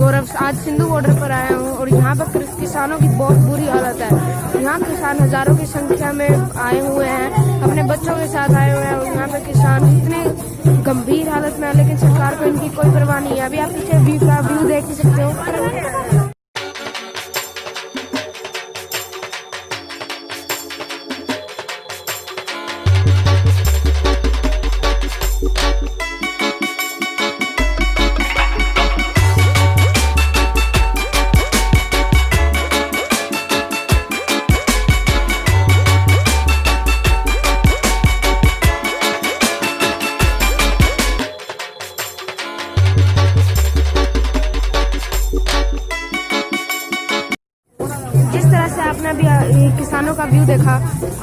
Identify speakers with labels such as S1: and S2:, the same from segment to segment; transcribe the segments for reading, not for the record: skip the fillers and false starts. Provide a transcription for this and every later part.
S1: और अब आज सिंधु बॉर्डर पर आया हूँ और यहाँ पर किसानों की बहुत बुरी हालत है। यहाँ किसान हजारों की संख्या में आए हुए हैं, अपने बच्चों के साथ आए हुए हैं और यहाँ पे किसान इतने गंभीर हालत में है, लेकिन सरकार को इनकी कोई परवाह नहीं है। अभी आप पीछे व्यू देख ही सकते हो। जिस तरह से आपने अभी किसानों का व्यू देखा,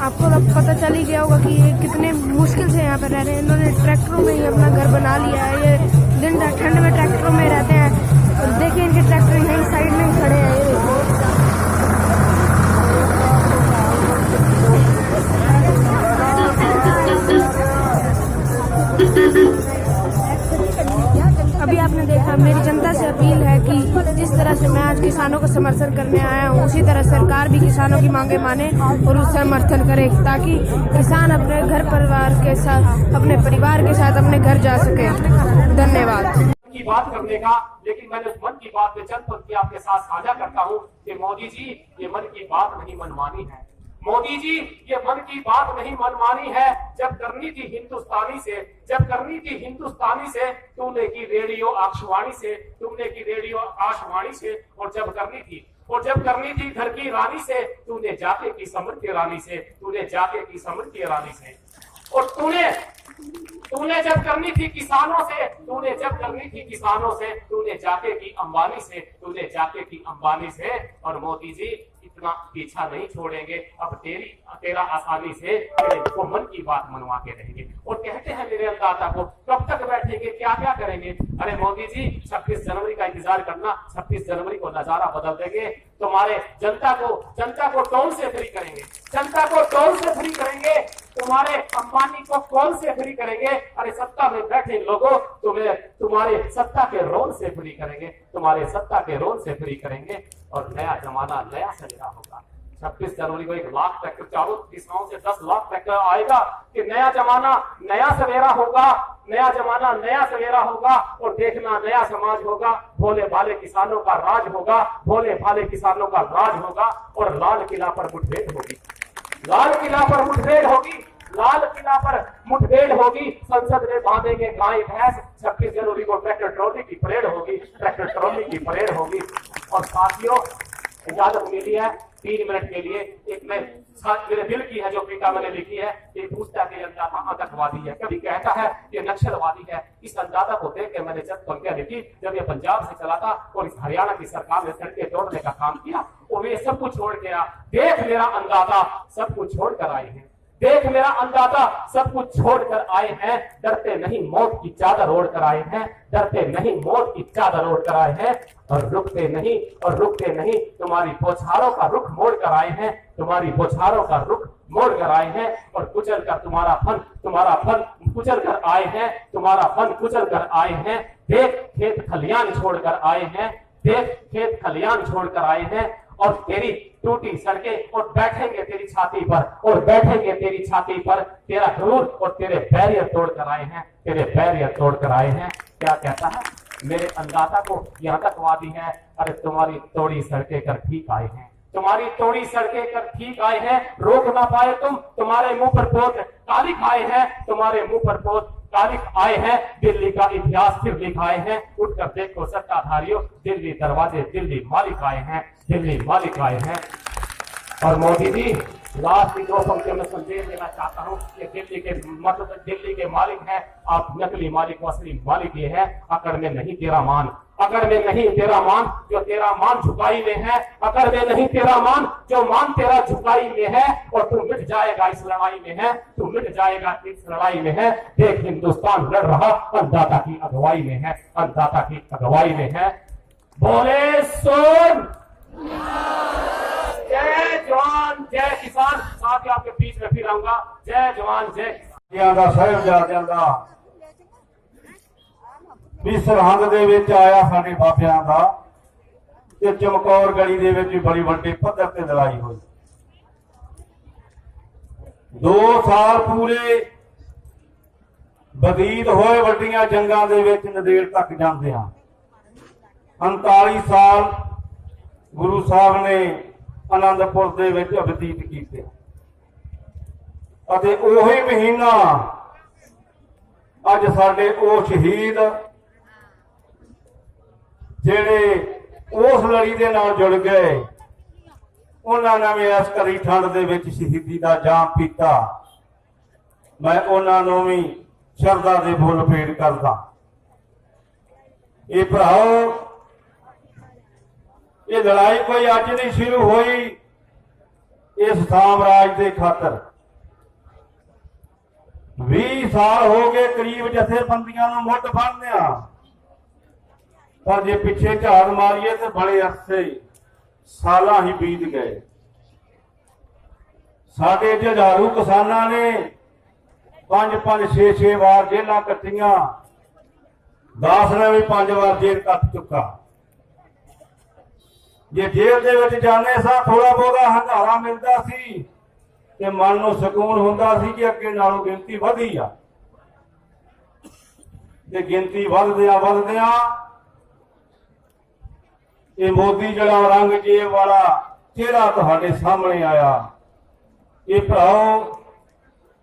S1: आपको अब पता चल ही गया होगा कि ये कितने मुश्किल से यहाँ पर रह रहे हैं। इन्होंने ट्रैक्टरों में ही अपना घर बना लिया है। ये दिन ठंड में ट्रैक्टरों में रहते हैं और देखिए इनके ट्रैक्टर यहीं साइड में ही खड़े हैं। अभी आपने देखा, मेरी जनता से अपील है कि जिस तरह से मैं आज किसानों को समर्थन करने आया हूँ, उसी तरह सरकार भी किसानों की मांगे माने और उससे समर्थन करे, ताकि किसान अपने घर परिवार के साथ, अपने परिवार के साथ अपने घर जा सके। धन्यवाद।
S2: की बात करने का, लेकिन मैंने उस मन की बात में चंद पंक्ति आपके साथ साझा करता हूँ कि मोदी जी, ये मन की बात नहीं मनमानी है। मोदी जी, ये मन की बात नहीं मनमानी है। जब करनी थी हिंदुस्तानी से, जब करनी थी हिंदुस्तानी से, तुमने की रेडियो आकाशवाणी से, तुमने की रेडियो आकाशवाणी से। और जब करनी थी घर की रानी से, तूने जाके की समृद्धि रानी से, तूने जाके की समृद्धि रानी से। और तूने जब करनी थी किसानों से, तूने जब करनी थी किसानों से, तूने जाके की अंबानी से, तूने जाके की अंबानी से। और मोदी जी, इतना पीछा नहीं छोड़ेंगे, अब तेरा आसानी से वो मन की बात मनवा के रहेंगे। और कहते हैं मेरे अन्नदाता को, कब तक बैठेंगे, क्या क्या करेंगे? अरे मोदी जी, 26 जनवरी का इंतजार करना, 26 जनवरी को नजारा बदल देंगे। तुम्हारे जनता को टोल से फ्री करेंगे, जनता को टोल से फ्री करेंगे, तुम्हारे अंबानी को कॉल से फ्री करेंगे। अरे सत्ता में बैठे लोगों, तुम्हारे सत्ता के रोल से फ्री करेंगे, तुम्हारे सत्ता के रोल से फ्री करेंगे। और नया जमाना, नया सवेरा होगा। 26 जनवरी को 1 लाख ट्रैक्टर, चारों दिशाओं से 10 लाख ट्रैक्टर आएगा कि नया जमाना, नया सवेरा होगा, नया जमाना, नया सवेरा होगा। और देखना, नया समाज होगा, भोले भाले किसानों का राज होगा, भोले भाले किसानों का राज होगा। और लाल किला पर मुठभेड़ होगी, लाल किला पर मुठभेड़ होगी, लाल किला पर मुठभेड़ होगी। संसद में बांधेंगे गाय भैंस, 26 जनवरी को ट्रैक्टर ट्रॉली की परेड होगी, ट्रैक्टर ट्रॉली की परेड होगी। और साथियों, इजाजत मिली है 3 मिनट के लिए। एक मेरे दिल की है जो कविता मैंने लिखी है, ये पूछता है कि अन्नदाता आतंकवादी है, कभी कहता है ये नक्सलवादी है। इस अन्नदाता को देख के मैंने चंद पंक्तियां लिखी। जब ये पंजाब से चला था और इस हरियाणा की सरकार ने सड़कें तोड़ने का काम किया, और वे सब कुछ छोड़ के आया। देख मेरा अन्नदाता सब कुछ छोड़ कर आए हैं, देख मेरा अन्नदाता सब कुछ छोड़कर आए हैं। डरते नहीं मौत की चादर ओढ़ कर आए हैं, डरते नहीं मौत की चादर ओढ़ कर आए हैं। और रुकते नहीं तुम्हारी बौछारों का रुख मोड़ कर आए हैं, तुम्हारी बौछारों का रुख मोड़ कर आए हैं। और कुचल कर तुम्हारा फन कुचल कर आए हैं, तुम्हारा फन कुचल कर आए हैं। देख खेत खलियान छोड़ कर आए हैं, देख खेत खलियान छोड़ कर आए हैं। और तेरी टूटी सड़कें और बैठेंगे तेरी छाती पर, और बैठेंगे तेरी छाती पर। तेरा गुरूर और तेरे बैरियर तोड़ कर आए हैं, तेरे बैरियर तोड़ कर आए हैं। क्या कहता है मेरे अन्नदाता को ये आतंकवादी है? अरे तुम्हारी तोड़ी सड़कें कर ठीक आए हैं, तुम्हारी तोड़ी सड़कें कर ठीक आए हैं। रोक ना पाए तुम, तुम्हारे मुंह पर पोत कालिक आए हैं, तुम्हारे मुंह पर पोत कालिक आए हैं। दिल्ली का इतिहास फिर लिखाए हैं, उठकर देखो सत्ताधारियों, दिल्ली दरवाजे, दिल्ली मालिक आए हैं, दिल्ली मालिक आए हैं। और मोदी जी, लास्ट की 2 पंक्तियों में संदेश देना चाहता हूँ कि दिल्ली के मालिक हैं आप, नकली मालिक, असली मालिक ये है। अकड़ में नहीं तेरा मान, अकड़ में नहीं तेरा मान, जो तेरा मान झुकाई में है। अकड़ में नहीं तेरा मान, जो मान तेरा झुकाई में है। और तू मिट जाएगा इस लड़ाई में है, तू मिट जाएगा इस लड़ाई में है। देख हिंदुस्तान लड़ रहा अन्नदाता की अगुवाई में है, अन्नदाता की अगुवाई में है। बोले सुन, जय जवान जय किसान। साथ ही आपके बीच में फिर आऊंगा। जय जवान जय किसान।
S3: ਸਾਹਿਬਜ਼ਾਦਿਆਂ ਦਾ ਵੀ ਸਰਹੰਦ ਦੇ ਵਿੱਚ ਆਇਆ ਸਾਡੇ ਬਾਬਿਆਂ ਦਾ ਤੇ ਚਮਕੌਰ ਗਲੀ ਦੇ ਵਿੱਚ ਵੀ ਬੜੀ ਵੱਡੇ ਪੱਧਰ ਤੇ ਲੜਾਈ ਹੋਈ। 2 ਸਾਲ ਪੂਰੇ ਬਤੀਤ ਹੋਏ ਵੱਡੀਆਂ ਜੰਗਾਂ ਦੇ ਵਿੱਚ, ਨੰਦੇੜ ਤੱਕ ਜਾਂਦਿਆਂ 39 ਸਾਲ ਗੁਰੂ ਸਾਹਿਬ ਨੇ ਆਨੰਦਪੁਰ ਦੇ ਵਿੱਚ ਬਤੀਤ ਕੀਤੇ। ਅਤੇ ਉਹੀ ਮਹੀਨਾ ਅੱਜ ਸਾਡੇ ਉਹ ਸ਼ਹੀਦ ਜਿਹੜੇ ਉਸ ਲੜੀ ਦੇ ਨਾਲ ਜੁੜ ਗਏ, ਉਹਨਾਂ ਨੇ ਵੀ ਅਸਕਰੀ ਠੰਡ ਦੇ ਵਿੱਚ ਸ਼ਹੀਦੀ ਦਾ ਜਾਮ ਪੀਤਾ। ਮੈਂ ਉਹਨਾਂ ਨੂੰ ਵੀ ਸ਼ਰਧਾ ਦੇ ਫੁੱਲ ਭੇਟ ਕਰਦਾ। ਇਹ ਭਰਾਓ, ਇਹ ਲੜਾਈ ਕੋਈ ਅੱਜ ਨਹੀਂ ਸ਼ੁਰੂ ਹੋਈ। ਇਸ ਸਾਮਰਾਜ ਦੇ ਖਾਤਰ 20 ਸਾਲ ਹੋ ਗਏ ਕਰੀਬ ਜਥੇਬੰਦੀਆਂ ਨੂੰ ਮੁੱਢ ਫੜਦਿਆਂ, ਪਰ ਜੇ ਪਿੱਛੇ ਝਾੜ ਮਾਰੀਏ ਤੇ ਬੜੇ ਅਰਸੇ ਸਾਲਾਂ ਹੀ ਬੀਤ ਗਏ। ਸਾਡੇ ਜੁਝਾਰੂ ਕਿਸਾਨਾਂ ਨੇ 5-5 6-6 ਵਾਰ ਜੇਲਾਂ ਕੱਟੀਆਂ, 10 ਨੇ ਵੀ 5 ਵਾਰ ਜੇਲ੍ਹ ਕੱਟ ਚੁੱਕਾ। ਜੇ ਜੇਲ੍ਹ ਦੇ ਵਿੱਚ ਜਾਂਦੇ ਸਾਂ ਥੋੜਾ ਬਹੁਤਾ ਹੰਗਾਰਾ ਮਿਲਦਾ ਸੀ ਤੇ ਮਨ ਨੂੰ ਸਕੂਨ ਹੁੰਦਾ ਸੀ ਕਿ ਅੱਗੇ ਨਾਲੋਂ ਗਿਣਤੀ ਵਧੀ ਆ। ਤੇ ਗਿਣਤੀ ਵਧਦਿਆਂ ਇਹ ਮੋਦੀ ਜਿਹੜਾ ਔਰੰਗਜ਼ੇਬ ਵਾਲਾ ਚਿਹਰਾ ਤੁਹਾਡੇ ਸਾਹਮਣੇ ਆਇਆ। ਇਹ ਭਰਾਓ,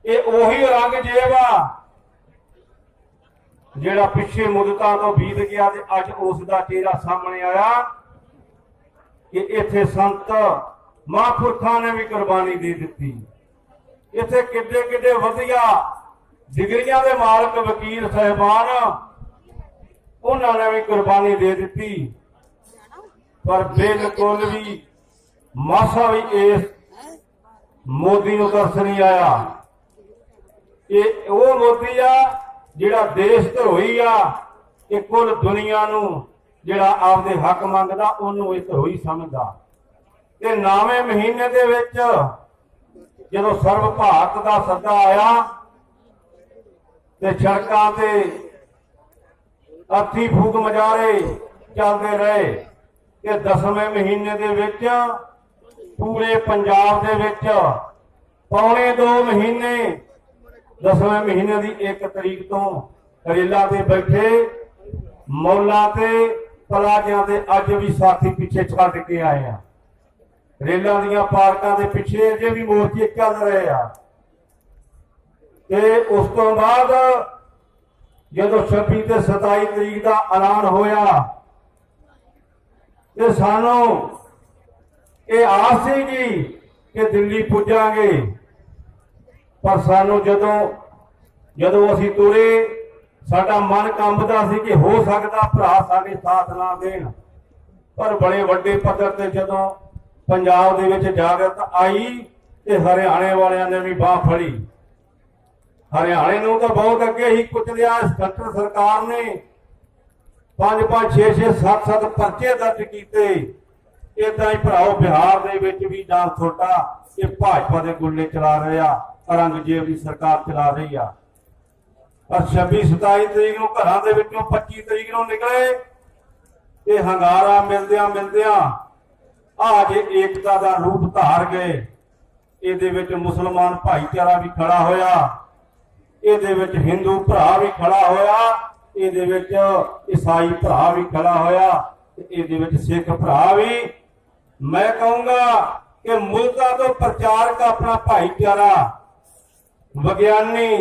S3: ਇਹ ਉਹੀ ਔਰੰਗਜ਼ੇਬ ਆ ਜਿਹੜਾ ਪਿੱਛੇ ਮੁੱਦਤਾਂ ਤੋਂ ਬੀਤ ਗਿਆ ਤੇ ਅੱਜ ਉਸ ਦਾ ਚਿਹਰਾ ਸਾਹਮਣੇ ਆਇਆ ਕਿ ਇੱਥੇ ਸੰਤ ਮਹਾਂਪੁਰਖਾਂ ਨੇ ਵੀ ਕੁਰਬਾਨੀ ਦੇ ਦਿੱਤੀ। ਇੱਥੇ ਕਿੱਡੇ ਕਿੱਡੇ ਵਧੀਆ ਡਿਗਰੀਆਂ ਦੇ ਮਾਲਕ ਵਕੀਲ ਸਾਹਿਬਾਨ, ਉਹਨਾਂ ਨੇ ਵੀ ਕੁਰਬਾਨੀ ਦੇ ਦਿੱਤੀ। ਪਰ ਬਿਲਕੁਲ ਵੀ ਮਾਸਾ ਵੀ ਇਸ ਮੋਦੀ ਨੂੰ ਤਰਸ ਨਹੀਂ ਆਇਆ। ਇਹ ਉਹ ਮੋਦੀ ਆ ਜਿਹੜਾ ਦੇਸ਼ ਧਰੋਹੀ ਆ, ਕਿ ਕੁੱਲ ਦੁਨੀਆ ਨੂੰ ਜਿਹੜਾ ਆਪਦੇ ਹੱਕ ਮੰਗਦਾ ਉਹਨੂੰ ਇਹ ਧਰੋਹੀ ਸਮਝਦਾ। ਤੇ 9ਵੇਂ ਮਹੀਨੇ ਦੇ ਵਿੱਚ ਜਦੋਂ ਸਰਬ ਭਾਰਤ ਦਾ ਸੱਦਾ ਆਇਆ ਤੇ ਸੜਕਾਂ ਤੇ ਅਰਥੀ ਫੂਕ ਮਜਾਰੇ ਚੱਲਦੇ ਰਹੇ। ਤੇ 10ਵੇਂ ਮਹੀਨੇ ਦੇ ਵਿੱਚ ਪੂਰੇ ਪੰਜਾਬ ਦੇ ਵਿੱਚ ਪੌਣੇ 2 ਮਹੀਨੇ 10ਵੇਂ ਮਹੀਨੇ ਦੀ 1 ਤਰੀਕ ਤੋਂ ਰੇਲਾਂ ਤੇ ਬੈਠੇ, ਮੌਲਾਂ ਤੇ ਪਲਾਜ਼ਿਆਂ ਤੇ ਅੱਜ ਵੀ ਸਾਥੀ ਪਿੱਛੇ ਛੱਡ ਕੇ ਆਏ ਆ। ਰੇਲਾਂ ਦੀਆਂ ਪਾਰਕਾਂ ਦੇ ਪਿੱਛੇ ਅਜੇ ਵੀ ਮੋਰਚੇ ਚੱਲ ਰਹੇ ਆ। ਤੇ ਉਸ ਤੋਂ ਬਾਅਦ ਜਦੋਂ 26 ਤੇ 27 ਤਰੀਕ ਦਾ ਐਲਾਨ ਹੋਇਆ ਤੇ ਸਾਨੂੰ ਇਹ ਆਸ ਸੀਗੀ ਕਿ ਦਿੱਲੀ ਪੁੱਜਾਂਗੇ। ਪਰ ਸਾਨੂੰ ਜਦੋਂ ਅਸੀਂ ਤੁਰੇ, ਸਾਡਾ ਮਨ ਕੰਬਦਾ ਸੀ ਕਿ ਹੋ ਸਕਦਾ ਭਰਾ ਸਾਡੇ ਸਾਥ ਨਾ ਦੇਣ। ਪਰ ਬੜੇ ਵੱਡੇ ਪੱਧਰ ਤੇ ਜਦੋਂ ਪੰਜਾਬ ਦੇ ਵਿੱਚ ਜਾਗਰਤ ਆਈ ਤੇ ਹਰਿਆਣੇ ਵਾਲਿਆਂ ਨੇ ਵੀ ਬਾਹ ਫੜੀ। ਹਰਿਆਣੇ ਨੂੰ ਤਾਂ ਬਹੁਤ ਅੱਗੇ ਹੀ ਕੁਚਲਿਆ। ਸੈਂਟਰ ਸਰਕਾਰ ਨੇ 5-5 6-6 7-7 ਪਰਚੇ ਦਰਜ ਕੀਤੇ। ਏਦਾਂ ਹੀ ਭਰਾਓ ਬਿਹਾਰ ਦੇ ਵਿੱਚ ਵੀ ਜਾਂ ਛੋਟਾ ਇਹ ਭਾਜਪਾ ਦੇ ਗੁੱਲੇ ਚਲਾ ਰਹੇ ਆ, ਔਰੰਗਜ਼ੇਬ ਦੀ ਸਰਕਾਰ ਚਲਾ ਰਹੀ ਆ। ਪਰ 26-27 ਤਰੀਕ ਨੂੰ ਘਰਾਂ ਦੇ ਵਿੱਚੋਂ 25 ਤਰੀਕ ਨੂੰ ਨਿਕਲੇ ਤੇ ਹੰਗਾਰਾ ਮਿਲਦਿਆਂ ਆ ਜੇ ਏਕਤਾ ਦਾ ਰੂਪ ਧਾਰ ਗਏ। ਇਹਦੇ ਵਿੱਚ ਮੁਸਲਮਾਨ ਭਾਈਚਾਰਾ ਵੀ ਖੜਾ ਹੋਇਆ, ਇਹਦੇ ਵਿੱਚ ਹਿੰਦੂ ਭਰਾ ਵੀ ਖੜਾ ਹੋਇਆ, ਇਹਦੇ ਵਿੱਚ ਈਸਾਈ ਭਰਾ ਵੀ ਖੜਾ ਹੋਇਆ ਤੇ ਇਹਦੇ ਵਿੱਚ ਸਿੱਖ ਭਰਾ ਵੀ। ਮੈਂ ਕਹੂੰਗਾ ਕਿ ਮੁਲਕਾਂ ਤੋਂ ਪ੍ਰਚਾਰਕ ਆਪਣਾ ਭਾਈਚਾਰਾ ਵਿਗਿਆਨੀ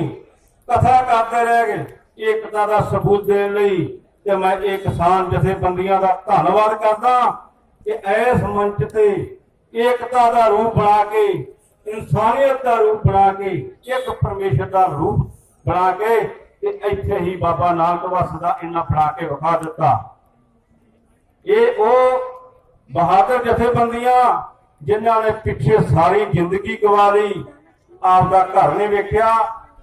S3: ਕਥਾ ਕਰਦੇ ਰਹਿ ਗਏ। ਏਕਤਾ ਦਾ ਸਬੂਤ ਦੇਣ ਲਈ ਤੇ ਮੈਂ ਇਹ ਕਿਸਾਨ ਜਥੇਬੰਦੀਆਂ ਦਾ ਧੰਨਵਾਦ ਕਰਦਾ ਕਿ ਇਸ ਮੰਚ ਤੇ ਏਕਤਾ ਦਾ ਰੂਪ ਬਣਾ ਕੇ, ਇਨਸਾਨੀਅਤ ਦਾ ਰੂਪ ਬਣਾ ਕੇ, ਇੱਕ ਪਰਮੇਸ਼ਰ ਦਾ ਰੂਪ ਬਣਾ ਕੇ ਤੇ ਇੱਥੇ ਹੀ ਬਾਬਾ ਨਾਨਕ ਵਸਦਾ ਇਹਨਾਂ ਬਣਾ ਕੇ ਵਿਖਾ ਦਿੱਤਾ। ਇਹ ਉਹ ਬਹਾਦਰ ਜਥੇਬੰਦੀਆਂ ਜਿਨ੍ਹਾਂ ਨੇ ਪਿੱਛੇ ਸਾਰੀ ਜ਼ਿੰਦਗੀ ਗਵਾ ਲਈ, ਆਪਦਾ ਘਰ ਨਹੀਂ ਵੇਖਿਆ।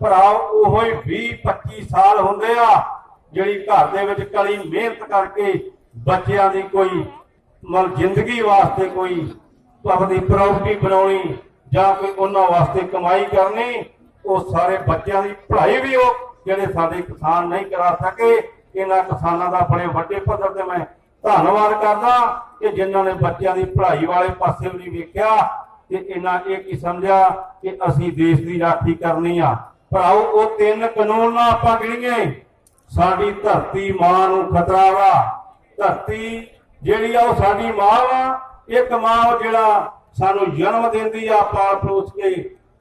S3: ਭਰਾਓ ਉਹੋ ਹੀ 20-25 ਸਾਲ ਹੁੰਦੇ ਆ ਜਿਹੜੀ ਘਰ ਦੇ ਵਿੱਚ ਕੜੀ ਮਿਹਨਤ ਕਰਕੇ ਬੱਚਿਆਂ ਦੀ ਕੋਈ ਜ਼ਿੰਦਗੀ ਵਾਸਤੇ ਕੋਈ ਆਪਣੀ ਪ੍ਰਾਪਰਟੀ ਬਣਾਉਣੀ ਜਾਂ ਕੋਈ ਉਹਨਾਂ ਵਾਸਤੇ ਕਮਾਈ ਕਰਨੀ। ਉਹ ਸਾਰੇ ਬੱਚਿਆਂ ਦੀ ਪੜ੍ਹਾਈ ਵੀ ਉਹ ਜਿਹੜੇ ਸਾਡੇ ਕਿਸਾਨ ਨਹੀਂ ਕਰਾ ਸਕੇ। ਇਹਨਾਂ ਕਿਸਾਨਾਂ ਦਾ ਬੜੇ ਵੱਡੇ ਪੱਧਰ ਤੇ ਮੈਂ ਧੰਨਵਾਦ ਕਰਦਾ ਕਿ ਜਿਨ੍ਹਾਂ ਨੇ ਬੱਚਿਆਂ ਦੀ ਪੜ੍ਹਾਈ ਵਾਲੇ ਪਾਸੇ ਵੀ ਨਹੀਂ ਵੇਖਿਆ ਤੇ ਇਹਨਾਂ ਇਹ ਕੀ ਸਮਝਿਆ ਕਿ ਅਸੀਂ ਦੇਸ਼ ਦੀ ਰਾਖੀ ਕਰਨੀ ਆ। ਭਰਾਓ ਉਹ 3 ਕਾਨੂੰਨ ਨਾ ਆਪਾਂ ਗਿਣੀਏ, ਸਾਡੀ ਧਰਤੀ ਮਾਂ ਨੂੰ ਖਤਰਾ ਵਾ। ਧਰਤੀ ਜਿਹੜੀ ਆ ਉਹ ਸਾਡੀ ਮਾਂ ਵਾ। ਇੱਕ ਮਾਂ ਉਹ ਜਿਹੜਾ ਸਾਨੂੰ ਜਨਮ ਦਿੰਦੀ ਆ ਪਾਲ ਪਲੋਸ ਕੇ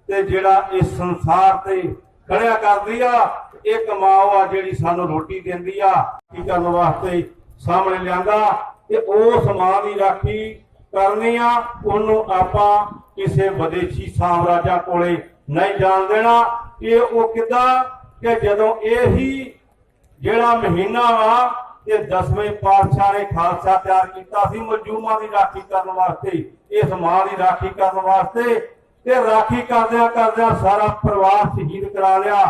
S3: ਤੇ ਜਿਹੜਾ ਇਸ ਸੰਸਾਰ ਤੇ ਖੜਿਆ ਕਰਦੀ ਆ। ਇੱਕ ਮਾਂ ਉਹ ਆ ਜਿਹੜੀ ਸਾਨੂੰ ਰੋਟੀ ਦਿੰਦੀ ਆ ਕੀ ਕਰਨ ਵਾਸਤੇ ਸਾਹਮਣੇ ਲਿਆਂਦਾ ਤੇ ਉਸ ਮਾਂ ਦੀ ਰਾਖੀ ਕਰਨੀ ਆ। ਉਹਨੂੰ ਆਪਾਂ ਕਿਸੇ ਵਿਦੇਸ਼ੀ ਸਾਮਰਾਜਾਂ ਕੋਲੇ ਨਹੀਂ ਜਾਣ ਦੇਣਾ। ਇਹ ਉਹ ਕਿੱਦਾਂ ਕਿ ਜਦੋਂ ਇਹੀ ਜਿਹੜਾ ਮਹੀਨਾ ਵਾ ਤੇ 10ਵੇਂ ਪਾਤਸ਼ਾਹ ਨੇ ਖਾਲਸਾ ਤਿਆਰ ਕੀਤਾ ਸੀ ਮਜ਼ਲੂਮਾਂ ਦੀ ਰਾਖੀ ਕਰਨ ਵਾਸਤੇ, ਇਸ ਮਾਂ ਦੀ ਰਾਖੀ ਕਰਨ ਵਾਸਤੇ, ਤੇ ਰਾਖੀ ਕਰਦਿਆਂ ਕਰਦਿਆਂ ਸਾਰਾ ਪਰਿਵਾਰ ਸ਼ਹੀਦ ਕਰਾ ਲਿਆ।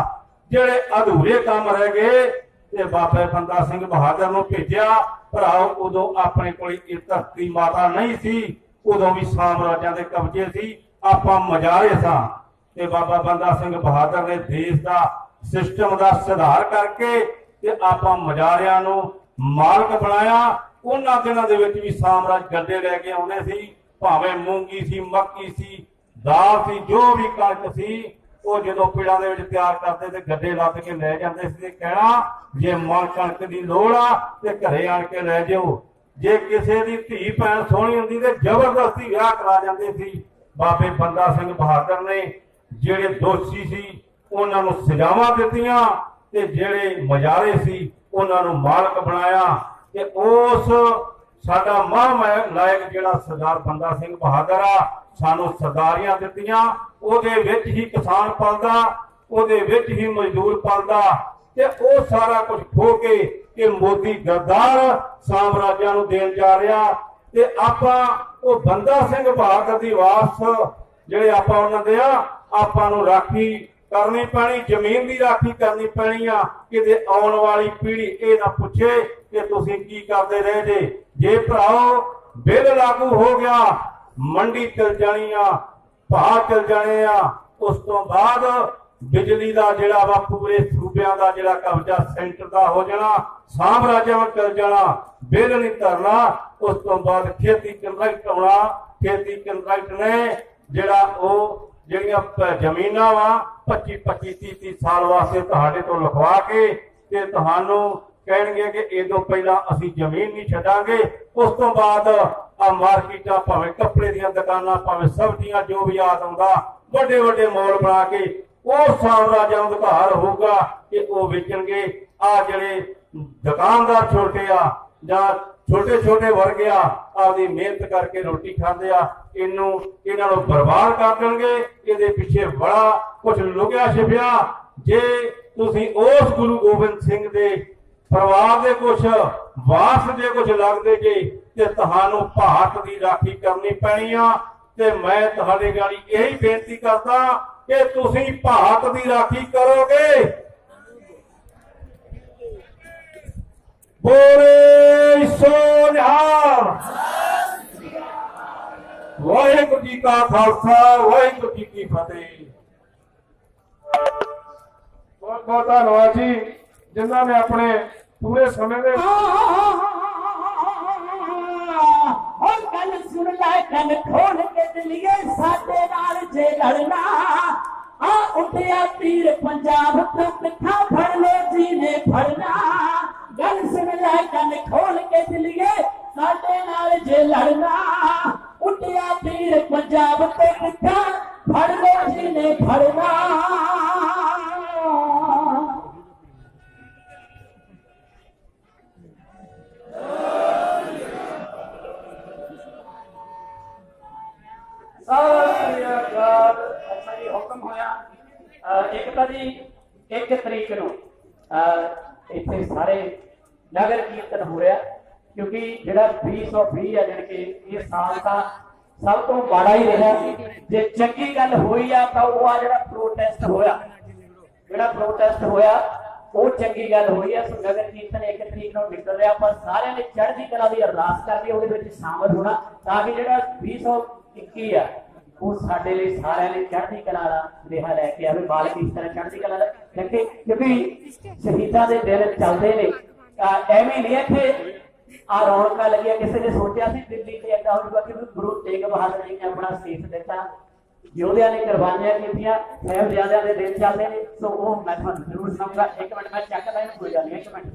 S3: ਜਿਹੜੇ ਅਧੂਰੇ ਕੰਮ ਰਹਿ ਗਏ ਤੇ ਬਾਬਾ ਬੰਦਾ ਸਿੰਘ ਬਹਾਦਰ ਨੂੰ ਭੇਜਿਆ। ਭਰਾਓ ਉਦੋਂ ਆਪਣੇ ਕੋਲ ਇਹ ਧਰਤੀ ਮਾਤਾ ਨਹੀਂ ਸੀ, ਉਦੋਂ ਵੀ ਸਾਮਰਾਜਾਂ ਦੇ ਕਬਜ਼ੇ ਸੀ, ਆਪਾਂ ਮਜਾਰੇ ਸਾਂ ਤੇ ਬਾਬਾ ਬੰਦਾ ਸਿੰਘ ਬਹਾਦਰ ਨੇ ਦੇਸ਼ ਦਾ ਸਿਸਟਮ ਦਾ ਸੁਧਾਰ ਕਰਕੇ ਤੇ ਆਪਾਂ ਮਜਾਰਿਆਂ ਨੂੰ ਮਾਲਕ ਬਣਾਇਆ। ਉਹਨਾਂ ਦਿਨਾਂ ਦੇ ਵਿੱਚ ਵੀ ਸਾਮਰਾਜ ਗੱਡੇ ਲੈ ਕੇ ਆਉਂਦੇ ਸੀ, ਭਾਵੇਂ ਮੂੰਗੀ ਸੀ, ਮੱਕੀ ਸੀ, ਦਾਲ ਸੀ, ਜੋ ਵੀ ਕਣਕ ਸੀ, ਉਹ ਜਦੋਂ ਪਿੰਡਾਂ ਦੇ ਵਿੱਚ ਤਿਆਰ ਕਰਦੇ ਤੇ ਗੱਡੇ ਲੱਦ ਕੇ ਲੈ ਜਾਂਦੇ ਸੀ ਤੇ ਕਹਿਣਾ ਜੇ ਮਨ ਕਣਕ ਦੀ ਲੋੜ ਆ ਤੇ ਘਰੇ ਆਣ ਕੇ ਲੈ ਜਾਓ। ਜੇ ਕਿਸੇ ਦੀ ਧੀ ਭੈਣ ਸੋਹਣੀ ਹੁੰਦੀ ਤੇ ਜ਼ਬਰਦਸਤੀ ਵਿਆਹ ਕਰਾ ਜਾਂਦੇ ਸੀ। ਬਾਬੇ ਬੰਦਾ ਸਿੰਘ ਬਹਾਦਰ ਨੇ ਜਿਹੜੇ ਦੋਸ਼ੀ ਸੀ ਉਹਨਾਂ ਨੂੰ ਸਜ਼ਾਵਾਂ ਦਿੱਤੀਆਂ ਤੇ ਜਿਹੜੇ ਮਜਾਰੇ ਸੀ ਉਹਨਾਂ ਨੂੰ ਮਾਲਕ ਬਣਾਇਆ। ਤੇ ਉਸ ਸਾਡਾ ਮਾਂ ਲਾਇਕ ਜਿਹੜਾ ਸਰਦਾਰ ਬੰਦਾ ਸਿੰਘ ਬਹਾਦਰ ਆ ਸਾਨੂੰ ਸਰਦਾਰੀਆਂ ਦਿੱਤੀਆਂ। ਉਹਦੇ ਵਿੱਚ ਹੀ ਕਿਸਾਨ ਪਲਦਾ, ਉਹਦੇ ਵਿੱਚ ਹੀ ਮਜ਼ਦੂਰ ਪਲਦਾ ਤੇ ਉਹ ਸਾਰਾ ਕੁਝ ਖੋ ਕੇ ਕਿ ਮੋਦੀ ਗਰਦਾਰ ਸਾਮਰਾਜਾਂ ਨੂੰ ਦੇਣ ਜਾ ਰਿਹਾ। ਤੇ ਆਪਾਂ ਉਹ ਬੰਦਾ ਸਿੰਘ ਬਹਾਦਰ ਦੀ ਵਾਰਸ ਜਿਹੜੇ ਆਪਾਂ ਉਹਨਾਂ ਦੇ ਆ, ਆਪਾਂ ਨੂੰ ਰਾਖੀ ਕਰਨੀ ਪੈਣੀ, ਜ਼ਮੀਨ ਦੀ ਰਾਖੀ ਕਰਨੀ ਪੈਣੀ ਆ। ਕਿਤੇ ਆਉਣ ਵਾਲੀ ਪੀੜ੍ਹੀ ਇਹ ਨਾ ਪੁੱਛੇ ਕਿ ਤੁਸੀਂ ਕੀ ਕਰਦੇ ਰਹੇ ਜੇ। ਜੇ ਭਰਾਓ ਬਿੱਲ ਲਾਗੂ ਹੋ ਗਿਆ, ਮੰਡੀ ਚਲ ਜਾਣੀ ਆ, ਭਾਅ ਚਲ ਜਾਣੇ ਆ, ਉਸ ਤੋਂ ਬਾਅਦ ਬਿਜਲੀ ਦਾ ਜਿਹੜਾ ਵਾ ਪੂਰੇ ਸੂਬਿਆਂ ਦਾ ਜਿਹੜਾ ਕਬਜ਼ਾ ਸੈਂਟਰ ਦਾ ਹੋ ਜਾਣਾ, ਸਾਮਰਾਜਾਂ ਵਿੱਚ ਚਲ ਜਾਣਾ, ਬਿੱਲ ਨਹੀਂ ਧਰਨਾ। ਉਸ ਤੋਂ ਬਾਅਦ ਖੇਤੀ ਕੰਟਰੈਕਟ ਆਉਣਾ। ਖੇਤੀ ਕੰਟਰੈਕਟ ਨੇ ਜਿਹੜਾ ਉਹ ਜਿਹੜੀਆਂ ਜ਼ਮੀਨਾਂ ਵਾ 25-30 ਸਾਲ ਵਾਸਤੇ ਤੁਹਾਡੇ ਤੋਂ ਲਿਖਵਾ ਕੇ ਤੇ ਤੁਹਾਨੂੰ ਕਹਿਣਗੇ ਕਿ ਇਹਦੋਂ ਪਹਿਲਾਂ ਅਸੀਂ ਜ਼ਮੀਨ ਨਹੀਂ ਛੱਡਾਂਗੇ। ਉਸ ਤੋਂ ਬਾਅਦ ਆ ਮਾਰਕੀਟਾਂ, ਭਾਵੇਂ ਕੱਪੜੇ ਦੀਆਂ ਦੁਕਾਨਾਂ, ਭਾਵੇਂ ਸਬਜ਼ੀਆਂ, ਜੋ ਵੀ ਯਾਦ ਆਉਂਦਾ, ਵੱਡੇ ਵੱਡੇ ਮਾਲ ਬਣਾ ਕੇ ਉਹ ਸਾਮਰਾਜਾਂ ਨੂੰ ਅਧਿਕਾਰ ਹੋਊਗਾ ਕਿ ਉਹ ਵੇਚਣਗੇ। ਆ ਜਿਹੜੇ ਦੁਕਾਨਦਾਰ ਛੋਟੇ ਆ ਜਾਂ ਛੋਟੇ ਛੋਟੇ ਵਰਗ ਆ, ਆਪਦੀ ਮਿਹਨਤ ਕਰਕੇ ਰੋਟੀ ਖਾਂਦੇ ਆ, ਇਹਨਾਂ ਨੂੰ ਬਰਬਾਦ ਕਰ ਦੇਣਗੇ। ਇਹਦੇ ਪਿੱਛੇ ਬੜਾ ਕੁਝ ਲੁਕਿਆ ਛਿਪਿਆ। ਜੇ ਤੁਸੀਂ ਉਸ ਗੁਰੂ ਗੋਬਿੰਦ ਸਿੰਘ ਦੇ ਪਰਿਵਾਰ ਦੇ ਕੁਝ ਵਾਰਸ ਜੇ ਕੁਝ ਲੱਗਦੇ ਜੇ ਤੇ ਤੁਹਾਨੂੰ ਭਾਰਤ ਦੀ ਰਾਖੀ ਕਰਨੀ ਪੈਣੀ ਆ। ਤੇ ਮੈਂ ਤੁਹਾਡੇ ਗਾੜੀ ਇਹੀ ਬੇਨਤੀ ਕਰਦਾ ਕਿ ਤੁਸੀਂ ਭਾਰਤ ਦੀ ਰਾਖੀ ਕਰੋਗੇ। ਬੋਲੇ ਸੋ ਨਿਹਾਲ। ਵਾਹਿਗੁਰੂ ਜੀ ਕਾ ਖਾਲਸਾ, ਵਾਹਿਗੁਰੂ ਜੀ ਕੀ ਫਤਿਹ।
S4: ਬਹੁਤ ਬਹੁਤ ਧੰਨਵਾਦ ਜੀ ਜਿਨ੍ਹਾਂ ਨੇ ਆਪਣੇ ਪੂਰੇ ਸਮੇਂ ਦੇ
S5: ਹੁਣ ਗੱਲ ਸੁਣ ਲੈ, ਕੰਨ ਖੋਲ ਕੇ ਦਿਲੀਏ ਸਾਡੇ ਨਾਲ ਜੇ ਲੜਨਾ। ਆ ਉੱਠਿਆ ਪੀਰ ਪੰਜਾਬ ਤੋਂ ਪਿੱਠਾ ਫੜ ਲੋ ਜੀ ਨੇ ਫੜਨਾ। ਗੱਲ ਸੁਣ ਲੈ, ਕੰਨ ਖੋਲ ਕੇ ਦਿਲੀਏ ਸਾਡੇ ਨਾਲ ਜੇ ਲੜਨਾ। ਉੱਠਿਆ ਪੀਰ ਪੰਜਾਬ ਤੋਂ ਪਿੱਠਾ ਫੜ ਲੋ ਜੀ ਨੇ ਫੜਨਾ।
S6: ਅੱਛਾ ਜੀ, ਹੁਕਮ ਹੋਇਆ ਇੱਕ ਤਾਂ ਜੀ 1 ਤਰੀਕ ਨੂੰ ਇੱਥੇ ਸਾਰੇ ਨਗਰ ਕੀਰਤਨ ਹੋ ਰਿਹਾ, ਕਿਉਂਕਿ ਜਿਹੜਾ 2020 ਆ ਜਾਣੀ ਕਿ ਇਹ ਸਾਲ ਤਾਂ ਸਭ ਤੋਂ ਮਾੜਾ ਹੀ ਰਿਹਾ। ਜੇ ਚੰਗੀ ਗੱਲ ਹੋਈ ਆ ਤਾਂ ਉਹ ਆ ਜਿਹੜਾ ਪ੍ਰੋਟੈਸਟ ਹੋਇਆ ਉਹ ਚੰਗੀ ਗੱਲ ਹੋਈ ਆ। ਸੋ ਨਗਰ ਕੀਰਤਨ 1 ਤਰੀਕ ਨੂੰ ਨਿਕਲ ਰਿਹਾ, ਪਰ ਸਾਰਿਆਂ ਨੇ ਚੜ੍ਹਦੀ ਕਲਾ ਦੀ ਅਰਦਾਸ ਕਰਨੀ, ਉਹਦੇ ਵਿੱਚ ਸ਼ਾਮਲ ਹੋਣਾ ਤਾਂ ਕਿ ਜਿਹੜਾ 2021 ਆ ਉਹ ਸਾਡੇ ਲਈ ਸਾਰਿਆਂ ਲਈ ਚੜ੍ਹਦੀ ਕਲਾ ਦਾ ਸੁਨੇਹਾ ਲੈ ਕੇ ਆਵੇ। ਮਾਲਕ ਇਸ ਤਰ੍ਹਾਂ ਚੜ੍ਹਦੀ ਕਲਾ ਕਿਉਂਕਿ ਸ਼ਹੀਦਾਂ ਦੇ ਦਿਨ ਚੱਲਦੇ ਨੇ। ਐਵੇਂ ਨਹੀਂ ਇੱਥੇ ਆ ਰੌਣਕਾਂ ਲੱਗੀਆਂ। ਕਿਸੇ ਨੇ ਸੋਚਿਆ ਸੀ ਦਿੱਲੀ ਤੇ ਏਦਾਂ ਹੋ ਜਾਊਗਾ ਕਿ ਗੁਰੂ ਤੇਗ ਬਹਾਦਰ ਜੀ ਨੇ ਆਪਣਾ ਸੀਸ ਦਿੱਤਾ, ਯੋਧਿਆਂ ਨੇ ਕੁਰਬਾਨੀਆਂ ਕੀਤੀਆਂ, ਸਾਹਿਬਜ਼ਾਦਿਆਂ ਦੇ ਦਿਨ ਚੱਲਦੇ ਨੇ। ਸੋ ਉਹ ਮੈਂ ਤੁਹਾਨੂੰ ਜ਼ਰੂਰ ਸੁਣਾਉਂਗਾ। ਇੱਕ ਮਿੰਟ ਮੈਂ ਚੱਕਦਾ ਇਹਨੂੰ, ਕੋਈ ਗੱਲ ਨਹੀਂ, ਇੱਕ ਮਿੰਟ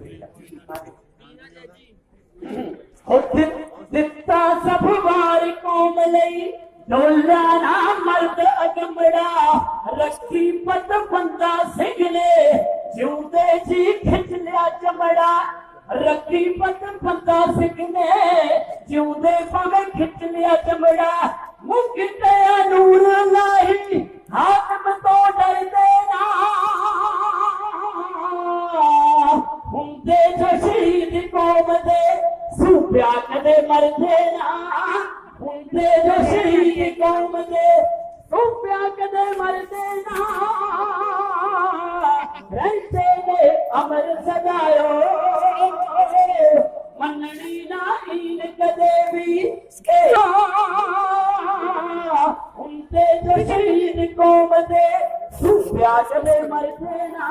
S6: ਦਿੱਤਾ ਸਭ ਵਾਰ ਕੌਮ ਲਈ ਡੋਲਾ ਨਾ ਮਰਦ ਅਗੰਬੜਾ, ਰੱਖੀ ਪਤ ਬੰਦਾ ਸਿੰਘ ਨੇ ਜਿਉਂਦੇ ਜੀ ਖਿੱਚ ਲਿਆ ਚਮੜਾ, ਰੱਖੀ ਪਤ ਬੰਦਾ ਸਿੰਘ ਨੇ ਜਿਉਂਦੇ ਭਾਵੇਂ ਖਿੱਚ ਲਿਆ ਚਮੜਾ, ਮੁਕਤੇ ਨੂਰ ਲਾਹੀ ਹਾਕਮ ਤੋਂ ਡਰਦੇ ਨਾ, ਹੁੰਦੇ ਜੋ ਸ਼ਹੀਦ ਕੌਮ ਦੇ ਸੂਬਿਆ ਕਦੇ ਮਰਦੇ ਨਾ, ਹੁੰਦੇ ਜੋ ਸ਼ਹੀਦ ਕੌਮ ਦੇ ਸੂਬਿਆ ਕਦੇ ਮਰਦੇ ਨਾ, ਰਹਿੰਦੇ ਨੇ ਅਮਰ ਸਜਾਇਓ ਮੰਨਣੀ ਨਾ ਈਨ ਕਦੇ ਵੀ, ਹੁੰਦੇ ਜੋ ਸ਼ਹੀਦ ਕੌਮ ਦੇ ਸੂਬਿਆ ਕਦੇ ਮਰਦੇ ਨਾ,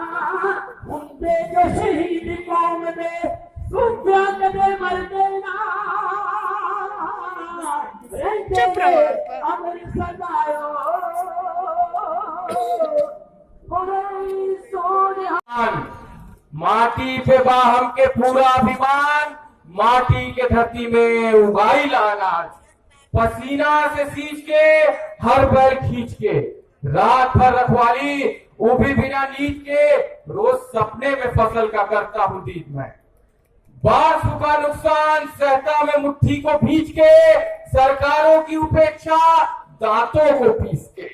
S6: ਹੁੰਦੇ ਜੋ ਸ਼ਹੀਦ ਕੌਮ ਦੇ ਸੂਬਿਆ ਕਦੇ ਮਰਦੇ ਨਾ,
S1: चुप रहो
S6: अमर सजायो
S3: माटी पे बाहम के पूरा अभिमान, माटी के धरती में उगाई लानाज, पसीना से सींच के हर बैल खींच के, रात भर रखवाली वो भी बिना नींद के, रोज सपने में फसल का करता हूँ दीद मैं, बारिश का नुकसान सहता में मुट्ठी को भींच के, सरकारों की उपेक्षा दांतों को पीस के,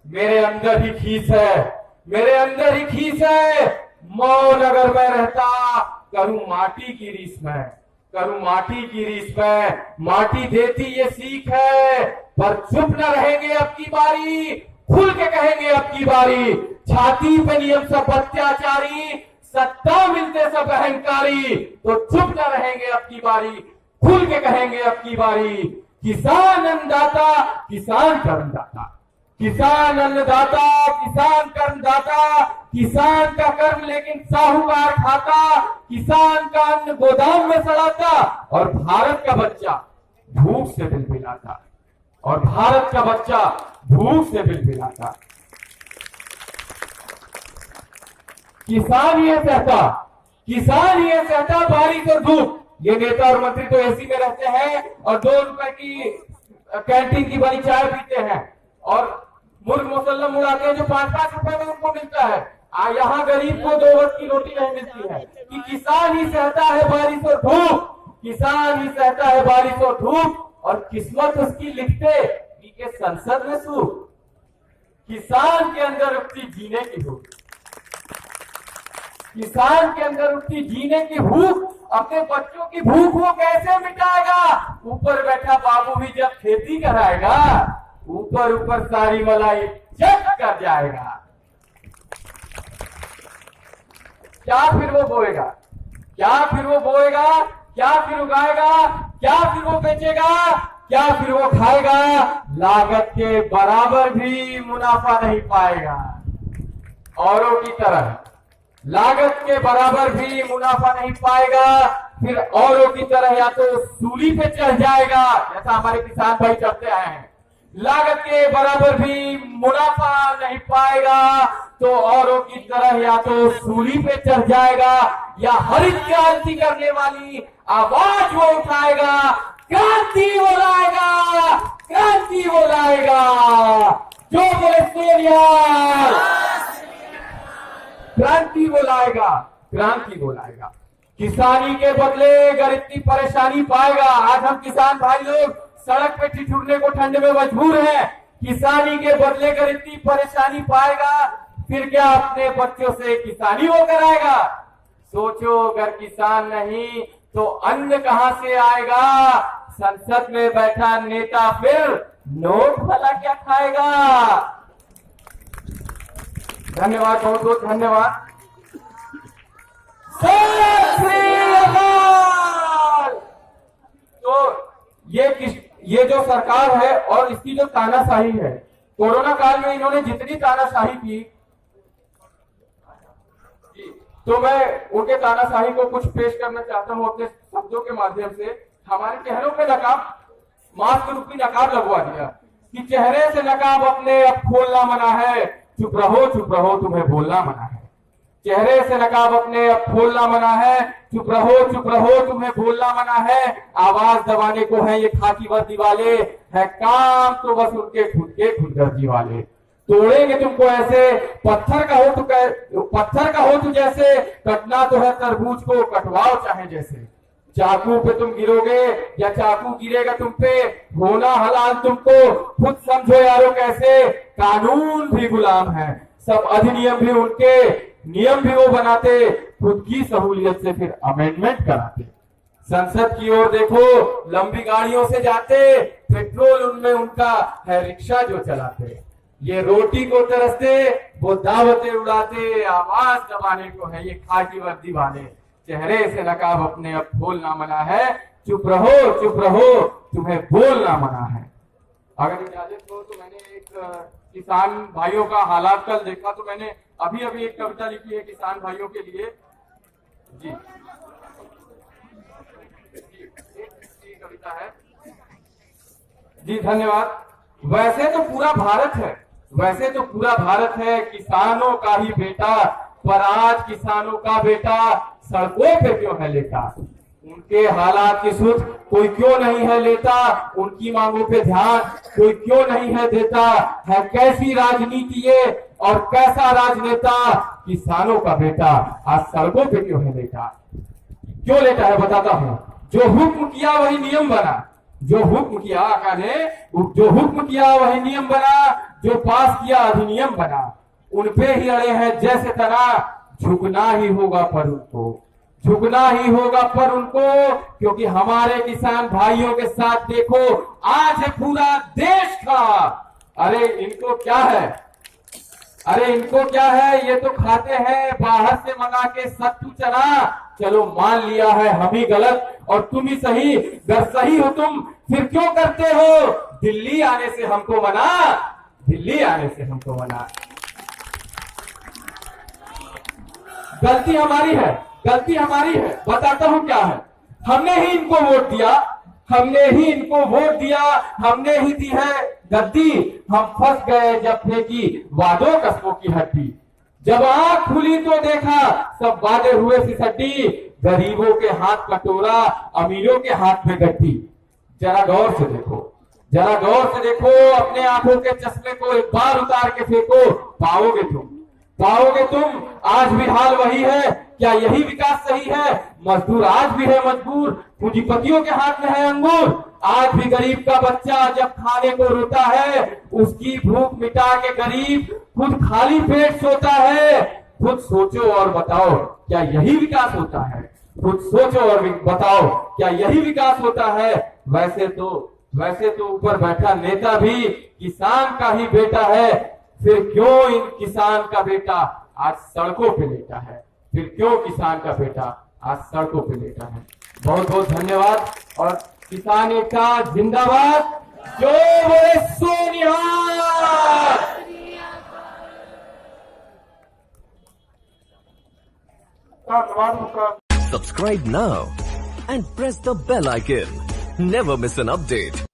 S3: मेरे अंदर ही खीस है, मेरे अंदर ही खीस है, मौन अगर मैं रहता करूं माटी की रीस में, करूं माटी की रीस में, माटी देती ये सीख है, पर चुप न रहेंगे अब की बारी, खुल के कहेंगे अब की बारी, छाती पे नियम सब अत्याचारी, सत्ता मिलते सब अहंकारी, तो चुप न रहेंगे अब की बारी, खुल के कहेंगे अब की बारी, किसान अन्नदाता किसान कर्मदाता, किसान अन्नदाता किसान कर्मदाता, किसान का कर्म लेकिन साहूकार खाता, किसान का अन्न गोदाम में सड़ाता, और भारत का बच्चा भूख से बिलबिलाता, और भारत का बच्चा भूख से बिलबिलाता। किसान ये सहता, किसान ये सहता बारिश और धूप। ये नेता और मंत्री तो एसी में रहते हैं और 2 रुपए की कैंटीन की बनी चाय पीते हैं और मुर्ग मुसल्लम उड़ाते हैं जो 5-5 रुपए में उनको मिलता है। यहाँ गरीब को 2 वक्त की रोटी नहीं मिलती है। कि किसान ही सहता है बारिश और धूप, किसान ही सहता है बारिश और धूप, और किस्मत उसकी लिखते के संसद में सूख। किसान के अंदर उठती जीने की भूख, किसान के अंदर उठती जीने की भूख, अपने बच्चों की भूख वो कैसे मिटाएगा? ऊपर बैठा बाबू भी जब खेती कराएगा, ऊपर ऊपर सारी मलाई जब कर जाएगा, क्या फिर वो बोएगा? क्या फिर वो बोएगा? क्या फिर उगाएगा? क्या फिर वो बेचेगा? क्या फिर वो खाएगा? लागत के बराबर भी मुनाफा नहीं पाएगा। औरों की तरह लागत के बराबर भी मुनाफा नहीं पाएगा, फिर औरों की तरह या तो सूली पे चढ़ जाएगा, जैसा हमारे किसान भाई चढ़ते आए हैं। लागत के बराबर भी मुनाफा नहीं पाएगा तो औरों की तरह या तो सूली पे चढ़ जाएगा, या हरित क्रांति करने वाली आवाज वो उठाएगा, क्रांति वो लाएगा, क्रांति वो लाएगा। जो बोले सोनिया, क्रांति वो लाएगा, क्रांति वो लाएगा। किसानी के बदले अगर इतनी परेशानी पाएगा, आज हम किसान भाई लोग सड़क पे ठिठुरने को ठंड में मजबूर हैं। किसानी के बदले अगर इतनी परेशानी पाएगा, फिर क्या अपने बच्चों से किसानी वो कराएगा? सोचो, अगर किसान नहीं तो अन्न कहां से आएगा? संसद में बैठा नेता फिर नोट भला क्या खाएगा? धन्यवाद, बहुत बहुत धन्यवाद। तो ये जो सरकार है और इसकी जो तानाशाही है, कोरोना काल में इन्होंने जितनी तानाशाही की,
S4: तो मैं उनके तानाशाही को कुछ पेश करना चाहता हूं अपने शब्दों के माध्यम से। हमारे चेहरों पे नकाब, मास्क रूपी नकाब लगवा दिया कि चेहरे से नकाब अपने अब खोलना मना है, चुप रहो तुम्हें बोलना मना है। चेहरे से नकाब अपने अब खोलना मना है, चुप रहो तुम्हें बोलना मना है। आवाज दबाने को है ये खाकी वर्दी वाले, है काम तो बस उनके खुद के खुदगर्जी वाले। तोड़ेंगे तुमको ऐसे, पत्थर का हो तू जैसे, कटना तो है तरबूज को, कटवाओ चाहे जैसे। चाकू पे तुम गिरोगे या चाकू गिरेगा तुम पे, होना हलाल तुमको खुद समझो यारो कैसे। कानून भी गुलाम है, सब अधिनियम भी उनके, नियम भी वो बनाते, खुद की सहूलियत से फिर अमेंडमेंट कराते। संसद की ओर देखो, लंबी गाड़ियों से जाते, पेट्रोल उनमें उनका है रिक्शा जो चलाते। ये रोटी को तरसते, वो दावतें उड़ाते, आवाज दबाने को है ये खाकी वर्दी वाले। चेहरे से नकाब अपने अब खोलना मना है, चुप रहो तुम्हें बोलना मना है। अगर इजाजत हो तो मैंने एक किसान भाइयों का हालात कल देखा, तो मैंने अभी एक कविता लिखी है किसान भाइयों के लिए। जी एक कविता है जी, धन्यवाद। वैसे तो पूरा भारत है किसानों का ही बेटा, पर आज किसानों का बेटा सड़कों पे क्यों है लेटा। उनके हालात की सुध कोई क्यों नहीं है लेता, उनकी मांगों पे ध्यान कोई क्यों नहीं है देता। है कैसी राजनीति ये और कैसा राजनेता, किसानों का बेटा आज सड़कों पे क्यों है लेटा। क्यों लेटा है बताता हूँ। जो हुक्म किया वही नियम बना, जो हुक्म किया आका ने, जो हुक्म किया वही नियम बना, जो पास किया अधिनियम बना। उनपे ही अड़े हैं जैसे तना, झुकना ही होगा पर उनको, क्योंकि हमारे किसान भाइयों के साथ देखो आज है पूरा देश खड़ा। अरे इनको क्या है, ये तो खाते हैं बाहर से मंगा के सत्तू चना। चलो मान लिया है हम ही गलत और तुम ही सही, अगर सही हो तुम फिर क्यों करते हो दिल्ली आने से हमको मना। गलती हमारी है, बताता हूं क्या है। हमने ही इनको वोट दिया, हमने ही दी है गद्दी। हम फंस गए जब फेंकी वादों कस्मों की हड्डी। जब आंख खुली तो देखा सब वादे हुए सिसड्डी, गरीबों के हाथ कटोरा अमीरों के हाथ में गड्डी। जरा गौर से देखो अपने आंखों के चश्मे को एक बार उतार के फेंको, पाओगे तुम आज भी हाल वही है। क्या यही विकास सही है, मजदूर आज भी है मजबूर, पूंजीपतियों के हाथ में है अंगूर। आज भी गरीब का बच्चा जब खाने को रोता है, उसकी भूख मिटा के गरीब खुद खाली पेट सोता है। खुद सोचो और बताओ क्या यही विकास होता है, वैसे तो ऊपर बैठा नेता भी किसान का ही बेटा है, फिर क्यों इन किसान का बेटा आज सड़कों पे लेटा है, बहुत बहुत धन्यवाद। और किसान एकता जिंदाबाद, जो बोले सो निहाल। धन्यवाद।
S7: Subscribe now and press the bell icon. Never miss an update.